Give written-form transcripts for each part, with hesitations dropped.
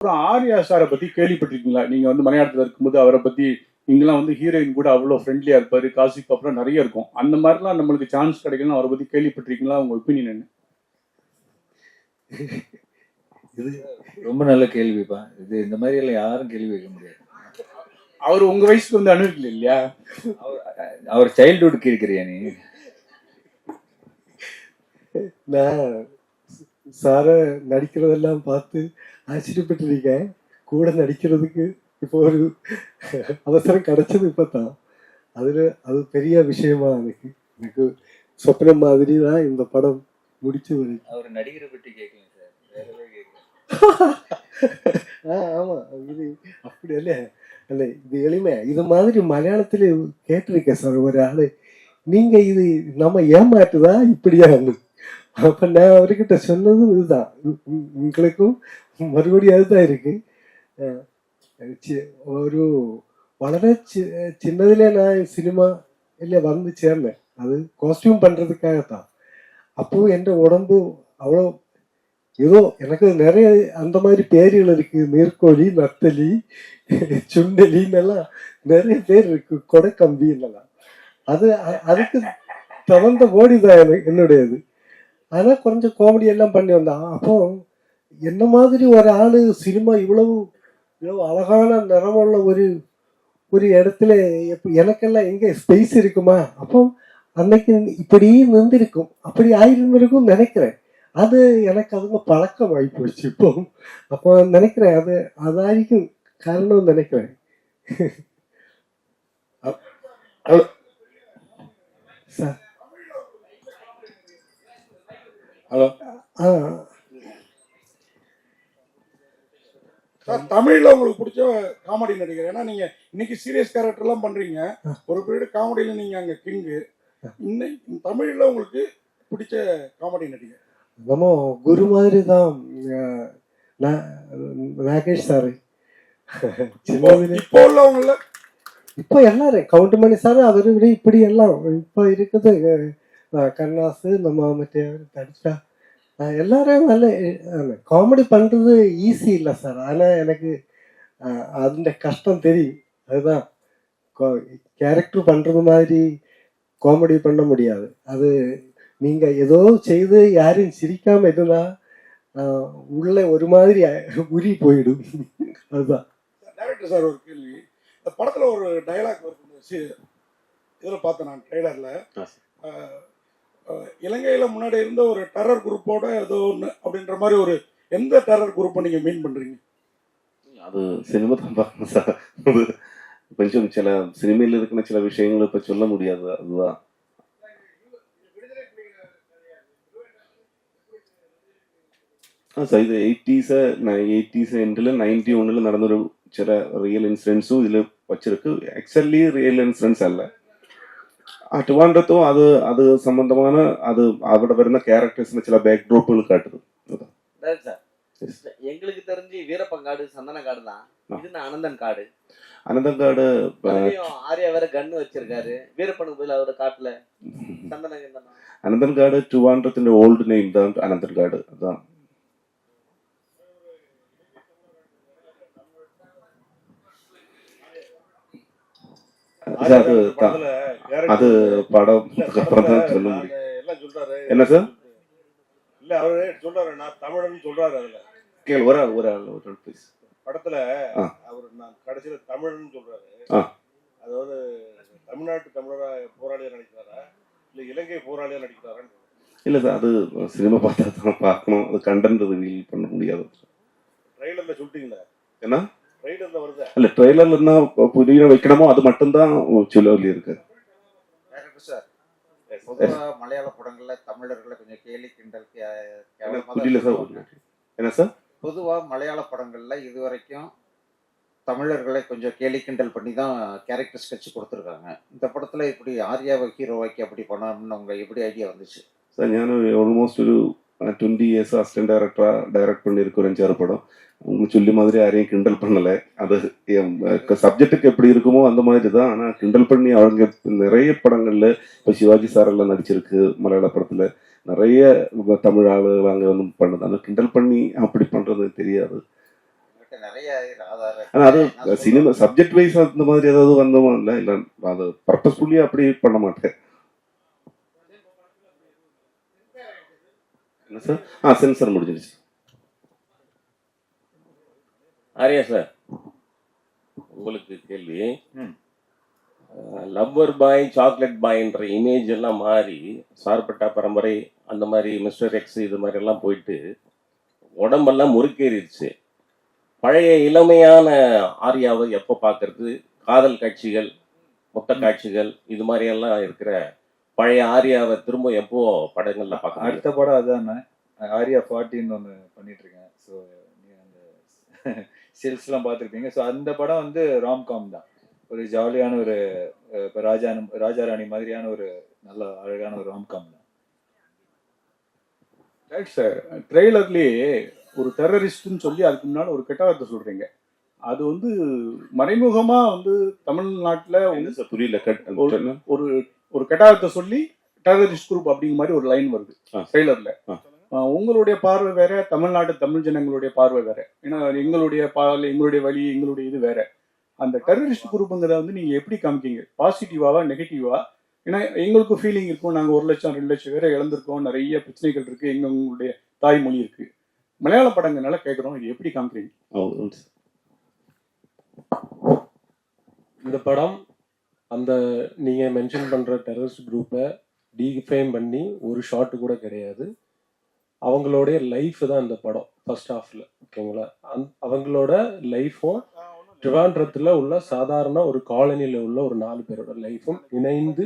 அப்புறம் ஆர்யா சாரை பத்தி கேள்விப்பட்டிருக்கீங்களா? நீங்க வந்து மலையாளத்துல இருக்கும்போது அவரை பத்தி நீங்களாம் வந்து ஹீரோயின் கூட அவ்வளவு ஃப்ரெண்ட்லியா இருப்பாரு, காசிப் அப்புறம் நிறைய இருக்கும். அந்த மாதிரிலாம் நம்மளுக்கு சான்ஸ் கிடைக்கலாம் அவரை பத்தி கேள்விப்பட்டிருக்கீங்களா? உங்க ஒப்பீனியன் என்ன? இது ரொம்ப நல்ல கேள்விப்பா. இது இந்த மாதிரி எல்லாம் யாரும் கேள்வி வைக்க முடியாது. அவர் உங்க வயசுக்கு வந்து அனுபவிக்கல இல்லையா? அவர் சைல்ட்ஹுட் கேட்கிறியா நீ? நான் சார நடிக்கிறதெல்லாம் பார்த்து ஆச்சரியப்பட்டிருக்கேன். கூட நடிக்கிறதுக்கு இப்போ ஒரு அவசரம் கிடைச்சது இப்பதான். அது பெரிய விஷயமா எனக்கு சொப்னம் மாதிரி தான் இந்த படம் முடிச்சு வருது. அவர் நடிகரை பற்றி கேட்கல சார், வேறவே கேட்கல. ஆமா, இது அப்படி இல்ல இல்ல, இது எளிமை. இது மாதிரி மலையாளத்துல கேட்டிருக்கேன் சார் ஒரு ஆளு, நீங்க இது நம்ம ஏமாட்டுதா இப்படியா? அப்ப நான் அவர்கிட்ட சொன்னதும் இதுதான், உங்களுக்கும் மறுபடியும் அதுதான் இருக்கு. ഒരു വളരെ சின்னதிலே நான் சினிமா இல்ல வந்து சேர்ந்தேன். அது காஸ்டியூம் பண்றதுக்காகத்தான். அப்போ என் உடம்பு அவ்வளோ ஏதோ எனக்கு நிறைய அந்த மாதிரி பேர்கள் இருக்கு. நீர்க்கோழி, நத்தலி, சுண்டலின்னெல்லாம் நிறைய பேர் இருக்கு, கொடைக்கம்பின்னெல்லாம். அதுக்கு தகுந்த போடி தான் என்னுடையது. ஆனா கொஞ்சம் காமெடி எல்லாம் பண்ணி வந்தான். அப்போ என்ன மாதிரி ஒரு ஆளு சினிமா இவ்வளவு அழகான நிறமுள்ள ஒரு இடத்துல எனக்கெல்லாம் எங்க ஸ்பேஸ் இருக்குமா? அப்போ அன்னைக்கு இப்படி நின்றுருக்கும், அப்படி ஆயிருந்திருக்கும் நினைக்கிறேன். அது எனக்கு அதுங்க பழக்கம் ஆகி போச்சு இப்போ. அப்போ நினைக்கிறேன் அது அதாയിരിക്കും காரணம் நினைக்கிறேன். Sir hello. சார், தமிழ்ல உங்களுக்கு பிடிச்ச காமெடி நடிகர்? ஏன்னா நீங்க இன்னைக்கு சீரியஸ் கேரக்டர் எல்லாம் பண்றீங்க, ஒரு பீரியட் காமெடியில நீங்க அங்க கிங்கு. இன்னைக்கு தமிழ்ல உங்களுக்கு பிடிச்ச காமெடி நடிகர்? நம்ம குரு மாதிரி தான் நாகேஷ் சாரு. இப்போ உள்ளவங்கள இப்போ எல்லாரும் கவுண்டமணி சார் அவரு விட இப்படி எல்லாம் இப்போ இருக்குது. கண்ணாசு நம்ம மറ്റേ தடிச்சா எல்லாரும் நல்ல காமெடி பண்றது ஈஸி இல்லை சார். ஆனா எனக்கு அந்த கஷ்டம் தெரியும். அதுதான் கேரக்டர் பண்றது மாதிரி காமெடி பண்ண முடியாது. அது நீங்க ஏதோ செய்து யாரும் சிரிக்காம இருந்தா உள்ள ஒரு மாதிரி உரி போயிடும். அதுதான். டைரக்டர் சார், ஒரு கேள்வி. இந்த படத்துல ஒரு டயலாக் வருது, இதுல பார்த்தேன் நான் ட்ரெய்லர்ல. இலங்கையில முன்னாடி இருந்த ஒரு டெரர் குரூப்போட ஏதோ ஒன்று அப்படின்ற மாதிரி ஒரு எந்த டெரர் குரூப்பை நீங்க மீன் பண்றீங்க? அது சினிமா தான் பார்க்கணும் சார். அது கொஞ்சம் சில சினிமையில் இருக்கிற சில விஷயங்களை இப்போ சொல்ல முடியாது. அதுதான் சார். இது 80s எண்டில் 91 நடந்த ஒரு சில ரியல் இன்சிடென்ட்ஸும் இதில் வச்சிருக்கு. ஆக்சுவலி ரியல் இன்சிடென்ட்ஸ் அல்ல, டுவாண்டத்தும் அது சம்பந்தமான அது അവിടെ വരുന്ന ക്യാരക്ടേഴ്സിന് ചില ബാക്ക് ഡ്രോപ്പുകൾ കാട്ടുது. எங்களுக்கு தெரிஞ்சு வீரப்பங்காடு சந்தனக்காடு தான். இது அனந்தன் காடு. அனந்தன் காடு ஆர்யா வேற கன்னு வச்சிருக்காரு. வீரப்பனுக்கு பதில் அவரோட காட்டுல சந்தனம். അനന്തൻ കാട് ട്രിവാൻഡ്രത്തിന്റെ ഓൾഡ് നെയിം தான் അനന്തൻ കാട്. அதான் அது படம் அப்புறம் தான் சொல்ல முடியும். என்ன சார்? இல்ல அவரு சொல்றாரு, நான் தமிழன் சொல்றாரு. அதுல கேள் ஒரு ஆள் ப்ளீஸ். படத்துல அவர் நான் கடைசியில தமிழன் சொல்றாரு. அது வந்து தமிழ்நாட்டு தமிழரா போராளியா நடிக்கிறாரா இல்ல இலங்கை போராளியா நடிக்கிறாரான்னு? இல்ல சார், அது சினிமா பார்த்தா தான் பார்க்கணும். அது கண்டென்ட் ரிவீல் பண்ண முடியாது. ட்ரெய்லர்ல சொல்லிட்டீங்களா? என்ன ட்ரெய்லர்ல வருது இல்ல, ட்ரெய்லர்ல என்ன புதிய வைக்கணுமோ அது மட்டும்தான் சொல்லி இருக்கு. மலையாள படங்கள்ல தமிழர்களை கொஞ்சம் கேலி கிண்டல் புரியல சார். என்ன சார்? பொதுவா மலையாள படங்கள்ல இதுவரைக்கும் தமிழர்களை கொஞ்சம் கேலி கிண்டல் பண்ணி தான் கேரக்டர் ஸ்கெட்ச் கொடுத்துருக்காங்க. இந்த படத்துல இப்படி ஆர்யாவை ஹீரோவாக்கி அப்படி பண்ணணும்னு உங்க எப்படி ஐடியா வந்துச்சு சார்? ഞാൻ ഓൾമോസ്റ്റ് ഒരു 20 years அசிஸ்டன்ட் டைரக்டரா டைரக்ட் பண்ணியிருக்க ஒரு 5-6 படம். உங்களுக்கு சொல்லி மாதிரி யாரையும் கிண்டல் பண்ணலை. அது சப்ஜெக்டுக்கு எப்படி இருக்குமோ அந்த மாதிரி தான். ஆனால் கிண்டல் பண்ணி அவங்க நிறைய படங்கள்ல இப்போ சிவாஜி சார் எல்லாம் நடிச்சிருக்கு. மலையாள படத்துல நிறைய தமிழ் ஆளுகள் அங்கே வந்து பண்ணுது. ஆனால் கிண்டல் பண்ணி அப்படி பண்றது தெரியாது. இருக்கு நிறைய ஆதாரம் ஆனா அது நான் சொல்றேன். சினிமா சப்ஜெக்ட் வைஸ் அந்த மாதிரி ஏதாவது வந்தோமா இல்ல அது பர்பஸ்ஃபுல்லி அப்படி பண்ண மாட்டேன். என்ன சார்? சென்சார் முடிஞ்சிருச்சு. ஆரியா சார், உங்களுக்கு கேள்வி. லவ்வர் பாய், சாக்லேட் பாய்ன்ற இமேஜ் எல்லாம் மாறி சார்பட்டா பரம்பரை அந்த மாதிரி மிஸ்டர் எக்ஸ் இது மாதிரி எல்லாம் போயிட்டு உடம்பெல்லாம் முறுக்கேறிடுச்சு. பழைய இளமையான ஆர்யாவை எப்போ பார்க்கறது? காதல் காட்சிகள், மொத்த காட்சிகள் இது மாதிரி எல்லாம் இருக்கிற பழைய ஆர்யாவை திரும்ப எப்போ படங்கள்ல பார்க்க? அடுத்த படம் அதானே, ஆரியா 40 ஒன்று பண்ணிட்டு இருக்கேன். ஸோ நீ அந்த ஸ்டில்ஸ்லாம் பார்த்துருப்பீங்க. ஸோ அந்த படம் வந்து ராம்காம் தான். ஒரு ஜாலியான ஒரு இப்போ ராஜாராணி மாதிரியான ஒரு நல்ல அழகான ஒரு ராம்காம் தான். Right sir. ட்ரெய்லர்லேயே ஒரு டெரரிஸ்ட்னு சொல்லி அதுக்கு முன்னாடி ஒரு கெட்ட வார்த்தை சொல்றீங்க. அது வந்து மறைமுகமா வந்து தமிழ்நாட்டில் என்ன சார் புரியல? ஒரு ஒரு கெட்ட வார்த்தை சொல்லி டெரரிஸ்ட் குரூப் அப்படிங்கிற மாதிரி ஒரு லைன் வருது ட்ரெய்லர்ல. உங்களுடைய பார்வை வேற, தமிழ்நாட்டு தமிழ் ஜனங்களுடைய பார்வை வேற. ஏன்னா எங்களுடைய வழி, எங்களுடைய இது வேற. அந்த டெரரிஸ்ட் குரூப்புங்கிறத வந்து நீங்க எப்படி காமிக்கீங்க? பாசிட்டிவாவா நெகட்டிவா? ஏன்னா எங்களுக்கு ஃபீலிங் இருக்கும், நாங்கள் 1 லட்சம் 2 லட்சம் பேரை இழந்திருக்கோம், நிறைய பிரச்சனைகள் இருக்கு, எங்களுடைய தாய்மொழி இருக்கு. மலையாள படங்கள்னால கேட்குறோம், இது எப்படி காமிக்கிறீங்க? இந்த படம் அந்த நீங்க மென்ஷன் பண்ற டெரரிஸ்ட் குரூப்பை டிஃபைம் பண்ணி ஒரு ஷாட் கூட கிடையாது. அவங்களுடைய லைஃப் தான் இந்த படம் ஃபர்ஸ்ட் ஹாஃப்ல. ஓகேங்களா? அவங்களோட லைஃப்பும் ட்ரிவாண்ட்ரத்தில் உள்ள சாதாரண ஒரு காலனியில் உள்ள ஒரு 4 பேரோட லைஃப்பும் இணைந்து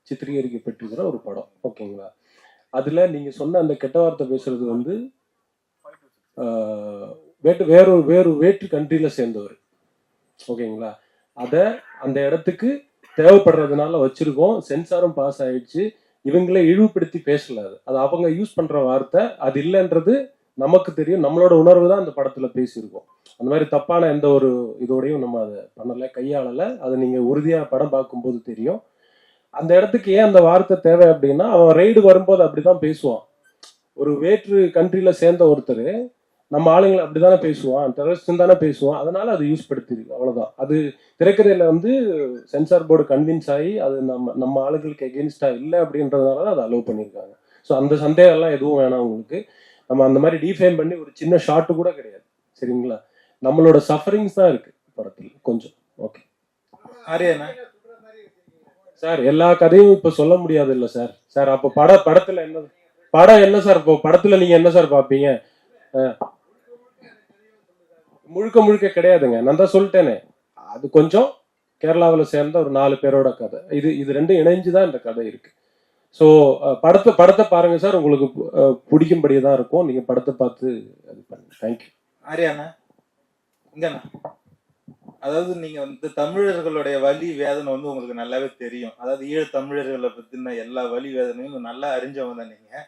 சித்திரீகரிக்கப்பட்டிருக்கிற ஒரு படம். ஓகேங்களா? அதில் நீங்கள் சொன்ன அந்த கெட்ட வார்த்தை பேசுறது வந்து வேற்று கண்ட்ரியில் சேர்ந்தவர். ஓகேங்களா? அதை அந்த இடத்துக்கு தேவைப்படுறதுனால வச்சிருக்கோம். சென்சாரும் பாஸ் ஆயிடுச்சு. இவங்களே இழிவுபடுத்தி பேசல. அது அவங்க யூஸ் பண்ற வார்த்தை, அது இல்லைன்றது நமக்கு தெரியும். நம்மளோட உணர்வு தான் அந்த படத்துல பேசியிருக்கோம். அந்த மாதிரி தப்பான எந்த ஒரு இதோடையும் நம்ம அதை பண்ணலை, கையாளலை. அதை நீங்க உறுதியா படம் பார்க்கும்போது தெரியும். அந்த இடத்துக்கு ஏன் அந்த வார்த்தை தேவை அப்படின்னா, அவன் ரைடு வரும்போது அப்படிதான் பேசுவான். ஒரு வேற்று கண்ட்ரில சேர்ந்த ஒருத்தர் நம்ம ஆளுங்களை அப்படிதானே பேசுவான், டெரரிஸ்ட் தானே பேசுவான். அதனால அது யூஸ் படுத்திருக்கு, அவ்வளவுதான். அது திரைக்கதையில வந்து சென்சார் போர்டு கன்வின்ஸ் ஆகி அது நம்ம ஆளுங்களுக்கு எகென்ஸ்டா இல்லை அப்படின்றதுனால தான் அதை அலோவ் பண்ணியிருக்காங்க. ஸோ அந்த சந்தேகம் எல்லாம் எதுவும் வேணாம் உங்களுக்கு. நம்ம அந்த மாதிரி டிஃபைன் பண்ணி ஒரு சின்ன ஷாட்டு கூட கிடையாது. சரிங்களா? நம்மளோட சஃபரிங்ஸ் தான் இருக்கு படத்தில் கொஞ்சம். ஓகே சார், எல்லா கதையும் இப்ப சொல்ல முடியாது இல்ல சார். சார் அப்ப படத்துல என்ன சார்? இப்போ படத்துல நீங்க என்ன சார் பாப்பீங்க? முழுக்க கிடையாதுங்க. நான் தான் சொல்லிட்டேனே, அது கொஞ்சம் கேரளாவில் சேர்ந்த ஒரு 4 பேரோட கதை. இது ரெண்டும் இணைஞ்சுதான் இந்த கதை இருக்கு. ஸோ படத்தை பாருங்க சார், உங்களுக்கு பிடிக்கும்படியே தான் இருக்கும். நீங்க படத்தை பார்த்து அது பண்ணுங்க. தேங்க்யூ. ஆரியாண்ணா இங்கண்ணா, அதாவது நீங்க வந்து தமிழர்களுடைய வலி வேதனை வந்து உங்களுக்கு நல்லாவே தெரியும். அதாவது ஈழ தமிழர்களை பத்தின எல்லா வலி வேதனையும் நல்லா அறிஞ்சவங்க தான் நீங்க.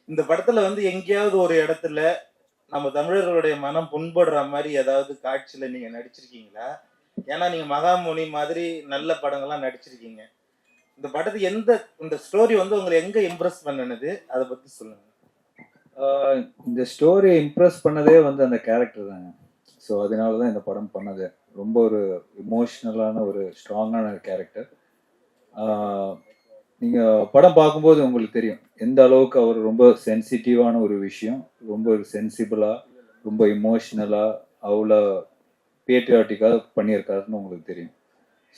இந்த படத்துல வந்து எங்கேயாவது ஒரு இடத்துல நம்ம தமிழர்களுடைய மனம் புண்படுற மாதிரி ஏதாவது காட்சியில நீங்க நடிச்சிருக்கீங்களா? ஏன்னா நீங்க மகாமுனி மாதிரி நல்ல படங்கள்லாம் நடிச்சிருக்கீங்க. இந்த படத்துக்கு இந்த ஸ்டோரி வந்து உங்களை எங்க இம்ப்ரெஸ் பண்ணுனது, அதை பத்தி சொல்லுங்க. இந்த ஸ்டோரி இம்ப்ரெஸ் பண்ணதே வந்து அந்த கேரக்டர் தாங்க. ஸோ அதனால தான் இந்த படம் பண்ணது. ரொம்ப ஒரு இமோஷ்னலான ஒரு ஸ்ட்ராங்கான கேரக்டர். நீங்கள் படம் பார்க்கும்போது உங்களுக்கு தெரியும் எந்த அளவுக்கு அவர் ரொம்ப சென்சிட்டிவான ஒரு விஷயம், ரொம்ப ஒரு சென்சிபிளாக, ரொம்ப இமோஷ்னலாக, அவ்வளோ பேட்ரியாட்டிக்காக பண்ணியிருக்காருன்னு உங்களுக்கு தெரியும்.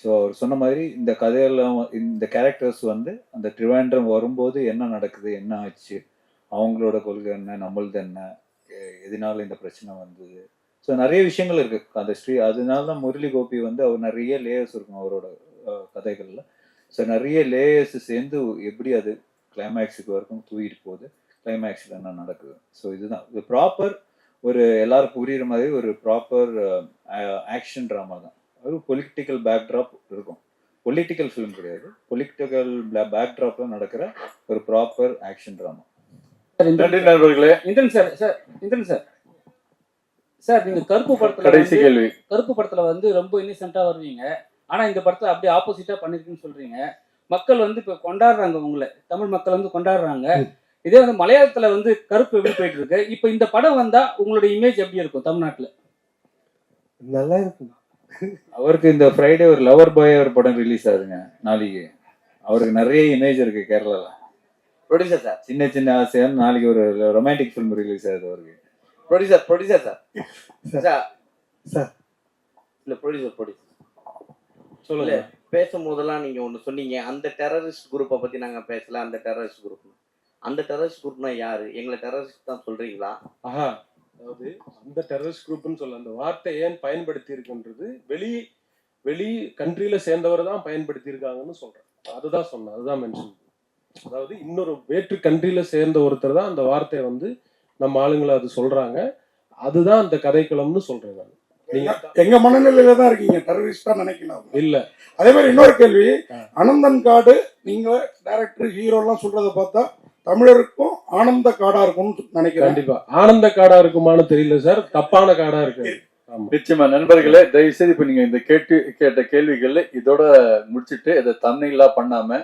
ஸோ அவர் சொன்ன மாதிரி இந்த கதையெல்லாம் இந்த கேரக்டர்ஸ் வந்து அந்த ட்ரிவாண்ட்ரம் வரும்போது என்ன நடக்குது, என்ன ஆச்சு, அவங்களோட கொள்கை என்ன, நம்மளது என்ன, எதனால இந்த பிரச்சனை வந்தது. ஸோ நிறைய விஷயங்கள் இருக்குது அந்த அதனால தான் முரளி கோபி வந்து அவர் நிறைய லேயர்ஸ் இருக்கும் அவரோட கதைகளில். ஸோ நிறைய லேயர்ஸ் சேர்ந்து எப்படி அது கிளைமேக்ஸுக்கு வரைக்கும் தூக்கிட்டு போகுது, கிளைமேக்ஸில் என்ன நடக்குது. ஸோ இதுதான் இது ப்ராப்பர் ஒரு எல்லாருக்கும் புரியுற மாதிரி ஒரு ப்ராப்பர் ஆக்ஷன் ட்ராமா தான். ஒரு பொலிட்டிக்கல் பேக்ட்ராப் இருக்கும். பொலிட்டிக்கல் ஃபிலிம் கிடையாது, பொலிட்டிக்கல் பேக்ட்ராப்ல நடக்கிற ஒரு ப்ராப்பர் ஆக்ஷன் ட்ராமா. நன்றி நண்பர்களே. இந்திரன் சார் சார், நீங்க கருப்பு படத்துல வந்து ரொம்ப இன்னசென்ட்டா வருவீங்க. ஆனா இந்த படத்துல அப்படியே ஆப்போசிட்டா பண்ணிருக்குன்னு சொல்றீங்க. மக்கள் வந்து இப்ப கொண்டாடுறாங்க, உங்களை தமிழ் மக்கள் வந்து கொண்டாடுறாங்க. இதே வந்து மலையாளத்துல வந்து கருப்பு எப்படி போயிட்டு இருக்கு. இப்ப இந்த படம் வந்தா உங்களுடைய இமேஜ் எப்படி இருக்கும் தமிழ்நாட்டுல? நல்லா இருக்கும். அவருக்கு இந்த ஃப்ரைடே ஒரு லவர் பாய் ஒரு படம் ரிலீஸ் ஆகுதுங்க நாளைக்கு. அவருக்கு நிறைய இமேஜ் இருக்கு கேரளால. ப்ரொடியூசர் சார், சின்ன சின்ன ஆசையா நாளைக்கு ஒரு ரொமான்டிக் ஃபிலிம் ரிலீஸ் ஆகுது அவருக்கு. ப்ரொடியூசர் சார் சார் இல்ல ப்ரொடியூசர் சொல்லுங்க. பேசும்போதெல்லாம் நீங்க ஒண்ணு சொன்னீங்க, அந்த டெரரிஸ்ட் குரூப்பை பத்தி நாங்க பேசல. அந்த டெரரிஸ்ட் குரூப்னா யாரு? எங்களை டெரரிஸ்ட் தான் சொல்றீங்களா? ஆஹா, அதாவது அந்த டெரரிஸ்ட் குரூப்னு சொல்ல அந்த வார்த்தை ஏன் பயன்படுத்தி இருக்குன்றது வெளி கண்ட்ரியில சேர்ந்தவர் தான் பயன்படுத்தி இருக்காங்கன்னு சொல்றேன். அதுதான் சொன்னேன், அதுதான் மென்ஷன். அதாவது இன்னொரு வேற்று கண்ட்ரியில சேர்ந்த ஒருத்தர் தான் அந்த வார்த்தையை வந்து நம்ம ஆளுங்களை அது சொல்றாங்க. அதுதான் அந்த கதைக்களம்னு சொல்றேன் நான். நீங்க எங்க மனநிலையில தான் இருக்கீங்க, டெரரிஸ்டா நினைக்கலாம் இல்ல. அதே மாதிரி இன்னொரு கேள்வி, அனந்தன் காடு நீங்க டைரக்டர் ஹீரோ எல்லாம் சொல்றதை பார்த்தா தமிழருக்கும் ஆனந்த காடா இருக்கும்னு நினைக்கிறேன். கண்டிப்பா ஆனந்த காடா இருக்குமான்னு தெரியல சார், தப்பான காடா இருக்கு. நிச்சயமா நண்பர்களே, தயவு செய்து இப்ப நீங்க இந்த கேட்ட கேள்விகள்ல இதோட முடிச்சுட்டு இதை தன்னையில்லா பண்ணாம